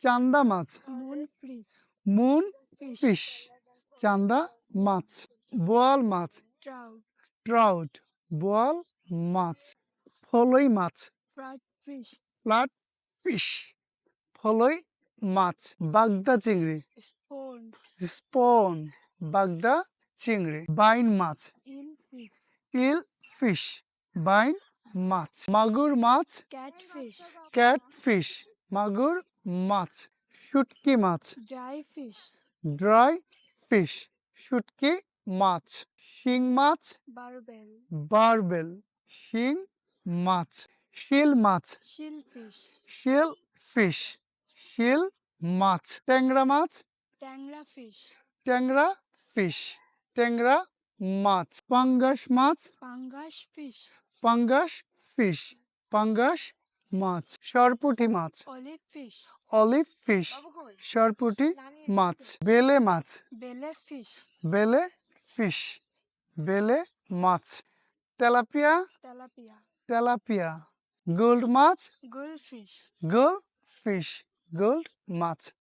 চান্দা মাছ, moonfish, moon fish, fish, চান্দা মাছ। বোয়াল মাছ, trout, ট্রাউট, বোয়াল মাছ। ফলই মাছ, fried fish, ফ্ল্যাট ফিশ, ফলই মাছ। বাগদা চিংড়ি, spawn, স্পন, বাগদা চিংড়ি। বাইন মাছ, eel fish, ইল ফিশ, বাইন মাছ। মাগুর মাছ, catfish, ক্যাটফিশ, মাগুর মাছ। শুটকি মাছ, dry fish, ড্রাই ফিশ, শুটকি মাছ। শিং মাছ, barbel, বারবেল, শিং মাছ। শিল মাছ, shellfish, শিল ফিশ, শিল মাছ। ট্যাংরা মাছ, tangra fish, ট্যাংরা ফিশ, ট্যাংরা মাছ। পাঙ্গাস মাছ, pangas fish, পাঙ্গাস ফিশ, পাঙ্গাস মাছ। সরপুঁটি মাছ, olive fish, অলিভ ফিশ, সরপুঁটি মাছ। বেলে মাছ, belle fish, বেলে ফিশ, বেলে মাছ। Tilapia, tilapia, tilapia. গোল্ড মাছ, goldfish. গোল্ড ফিশ, গোল্ড মাছ।